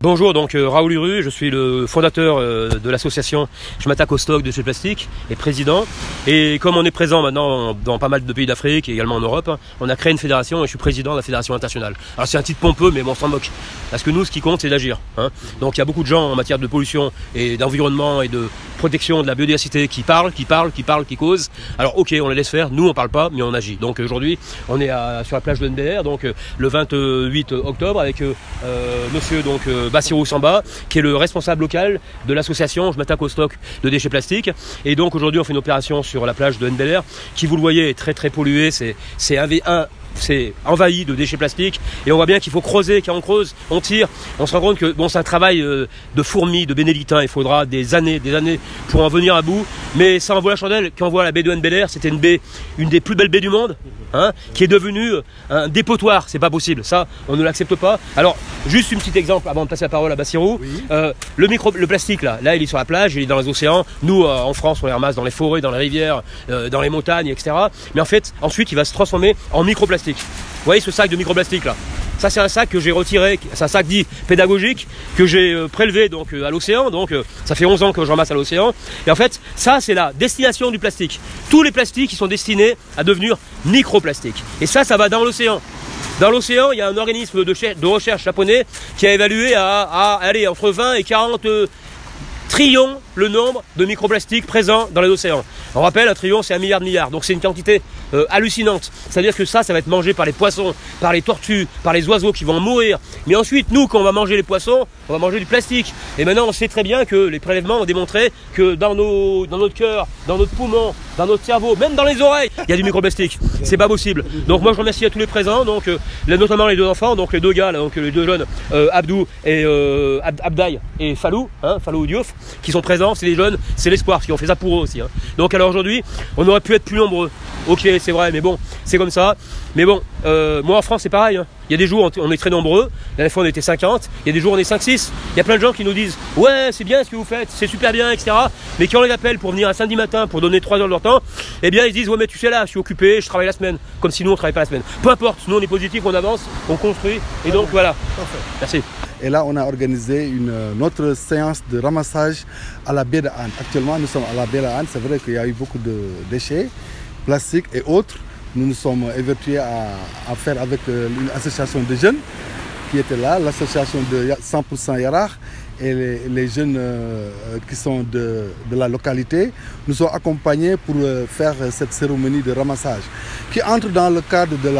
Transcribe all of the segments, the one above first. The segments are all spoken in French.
Bonjour, donc Raoul Uru, je suis le fondateur de l'association Je m'attaque au stock de déchets plastiques et président. Et comme on est présent maintenant dans pas mal de pays d'Afrique et également en Europe, on a créé une fédération et je suis président de la fédération internationale. Alors c'est un titre pompeux mais bon, on s'en moque. Parce que nous, ce qui compte, c'est d'agir. Donc il y a beaucoup de gens en matière de pollution et d'environnement et de protection de la biodiversité qui parlent, qui causent. Alors ok, on les laisse faire, nous on parle pas, mais on agit. Donc aujourd'hui, on est sur la plage de NBR, donc le 28 octobre avec monsieur Bassirou Samba, qui est le responsable local de l'association Je m'attaque au stock de déchets plastiques. Et donc aujourd'hui on fait une opération sur la plage de NBR qui, vous le voyez, est très polluée, c'est envahi de déchets plastiques et on voit bien qu'il faut creuser, quand on creuse, on tire, on se rend compte que bon, c'est un travail de fourmi, de bénédictin, il faudra des années pour en venir à bout, mais ça envoie la chandelle. Quand on voit la baie de NBR, c'était une des plus belles baies du monde, qui est devenue un dépotoir, c'est pas possible, ça on ne l'accepte pas. Alors juste un petit exemple avant de passer la parole à Bassirou. Oui. Le plastique là il est sur la plage, il est dans les océans, nous en France on les ramasse dans les forêts, dans les rivières, dans les montagnes, etc. Mais en fait ensuite il va se transformer en microplastique. Vous voyez ce sac de microplastique là, ça c'est un sac que j'ai retiré, c'est un sac dit pédagogique que j'ai prélevé donc à l'océan, donc ça fait 11 ans que je ramasse à l'océan. Et en fait ça c'est la destination du plastique. Tous les plastiques qui sont destinés à devenir microplastiques. Et ça va dans l'océan. Dans l'océan, il y a un organisme de recherche japonais qui a évalué à aller entre 20 et 40 trillions le nombre de microplastiques présents dans les océans. On rappelle, un trillion c'est 1 milliard de milliards, donc c'est une quantité hallucinante. C'est-à-dire que ça va être mangé par les poissons, par les tortues, par les oiseaux qui vont mourir. Mais ensuite, nous, quand on va manger les poissons, on va manger du plastique. Et maintenant, on sait très bien que les prélèvements ont démontré que dans notre cœur, dans notre poumon, dans notre cerveau, même dans les oreilles, il y a du microplastique. C'est pas possible. Donc moi, je remercie à tous les présents, donc notamment les deux enfants, donc les deux gars, là, donc les deux jeunes, Abdou et Abdaï et Fallou, Fallou Diouf, qui sont présents. C'est les jeunes, c'est l'espoir, parce qu'ils ont fait ça pour eux aussi. Donc alors aujourd'hui, on aurait pu être plus nombreux. Ok, c'est vrai, mais bon, c'est comme ça. Mais bon, moi en France, c'est pareil. Il y a des jours, on est très nombreux. La dernière fois, on était 50. Il y a des jours, on est 5-6. Il y a plein de gens qui nous disent « Ouais, c'est bien ce que vous faites, c'est super bien, etc. » Mais quand on les appelle pour venir un samedi matin, pour donner 3 heures de leur temps, eh bien, ils disent « Ouais, mais tu sais là, je suis occupé, je travaille la semaine. » Comme si nous, on ne travaille pas la semaine. Peu importe, nous, on est positif, on avance, on construit. Et donc, voilà. Merci. Et là, on a organisé une autre séance de ramassage à la baie de Hann. Actuellement, nous sommes à la baie de Hann. C'est vrai qu'il y a eu beaucoup de déchets, plastiques et autres. Nous nous sommes évertués à faire avec une association de jeunes qui était là, l'association de 100% Yarah et les jeunes qui sont de la localité nous ont accompagnés pour faire cette cérémonie de ramassage qui entre dans le cadre de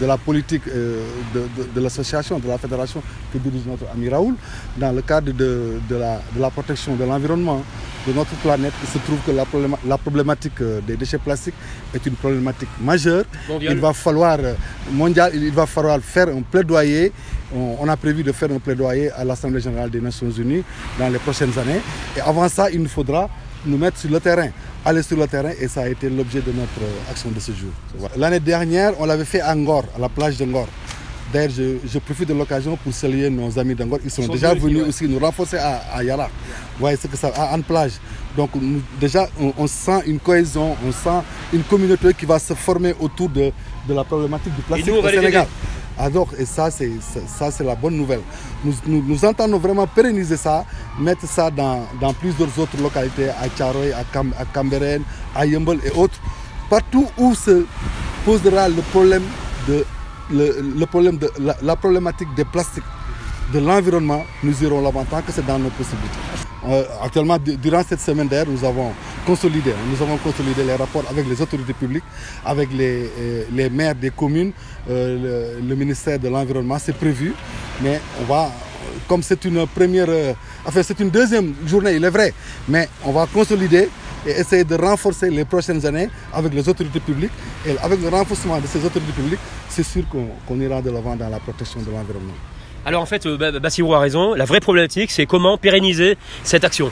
la politique de l'association, de la fédération que dirige notre ami Raoul, dans le cadre de la protection de l'environnement de notre planète. Il se trouve que la problématique des déchets plastiques est une problématique majeure. Mondial. Il va falloir faire un plaidoyer. On a prévu de faire un plaidoyer à l'Assemblée générale des Nations Unies dans les prochaines années. Et avant ça, il nous faudra nous mettre sur le terrain, aller sur le terrain, et ça a été l'objet de notre action de ce jour. L'année dernière, on l'avait fait à Ngor, à la plage de Ngor. D'ailleurs, je profite de l'occasion pour saluer nos amis d'Angor. Ils sont déjà venus aussi nous renforcer à Yara. Vous voyez ce que ça a en plage. Donc déjà, on sent une cohésion, on sent une communauté qui va se former autour de la problématique du plastique au Sénégal. Alors, et ça, c'est la bonne nouvelle. Nous entendons vraiment pérenniser ça, mettre ça dans plusieurs autres localités, à Tcharoy, à Cambérène, à Yembol et autres. Partout où se posera le problème de la problématique des plastiques, de l'environnement, nous irons l'avant tant que c'est dans nos possibilités. Actuellement, durant cette semaine d'ailleurs, nous avons consolidé les rapports avec les autorités publiques, avec les maires des communes, le ministère de l'Environnement, c'est prévu. Mais on va, comme c'est une c'est une deuxième journée, il est vrai, mais on va consolider et essayer de renforcer les prochaines années avec les autorités publiques. Et avec le renforcement de ces autorités publiques, c'est sûr qu'on ira de l'avant dans la protection de l'environnement. Alors en fait, Bassirou a raison, la vraie problématique c'est comment pérenniser cette action.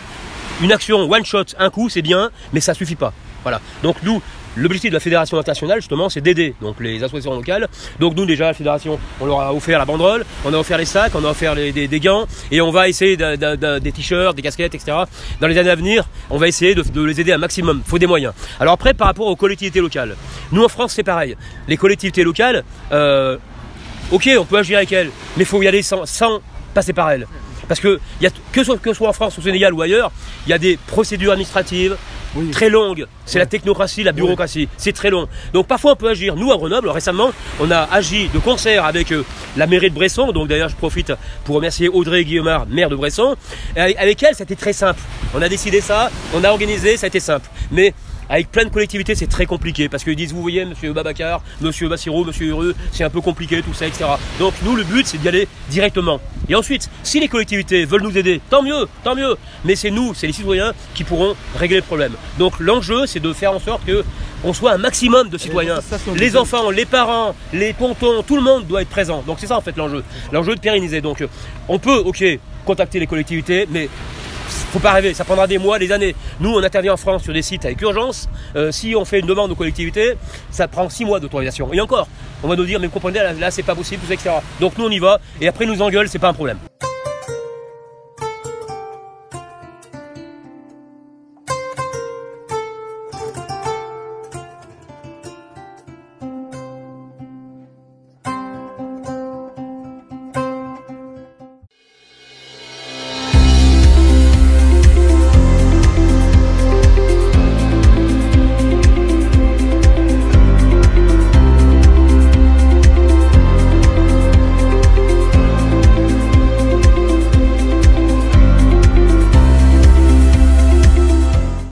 Une action one shot, un coup, c'est bien, mais ça ne suffit pas. Voilà. Donc nous, l'objectif de la fédération internationale justement, c'est d'aider donc les associations locales. Donc nous déjà, la fédération, on leur a offert la banderole, on a offert les sacs, on a offert des gants, et on va essayer des t-shirts, des casquettes, etc. Dans les années à venir, on va essayer de les aider un maximum. Il faut des moyens. Alors après, par rapport aux collectivités locales, nous en France c'est pareil. Les collectivités locales, ok, on peut agir avec elles, mais il faut y aller sans passer par elle. Parce que, que ce soit en France, au Sénégal ou ailleurs, il y a des procédures administratives très longues. C'est la technocratie, la bureaucratie. C'est très long. Donc parfois on peut agir. Nous à Grenoble, récemment, on a agi de concert avec la mairie de Bresson. Donc d'ailleurs je profite pour remercier Audrey Guillemard, maire de Bresson. Avec elle, c'était très simple. On a décidé ça, on a organisé, ça a été simple. Mais avec plein de collectivités, c'est très compliqué parce qu'ils disent, vous voyez, monsieur Babacar, monsieur Bassirou, monsieur Heureux, c'est un peu compliqué, tout ça, etc. Donc nous, le but, c'est d'y aller directement. Et ensuite, si les collectivités veulent nous aider, tant mieux, tant mieux. Mais c'est nous, c'est les citoyens qui pourront régler le problème. Donc l'enjeu, c'est de faire en sorte qu'on soit un maximum de citoyens. Les enfants, les parents, les pontons, tout le monde doit être présent. Donc c'est ça en fait l'enjeu. L'enjeu de pérenniser. Donc on peut, ok, contacter les collectivités, mais faut pas rêver, ça prendra des mois, des années. Nous, on intervient en France sur des sites avec urgence. Si on fait une demande aux collectivités, ça prend 6 mois d'autorisation. Et encore, on va nous dire, mais vous comprenez, là c'est pas possible, tout ça, etc. Donc nous, on y va, et après, ils nous engueulent, c'est pas un problème.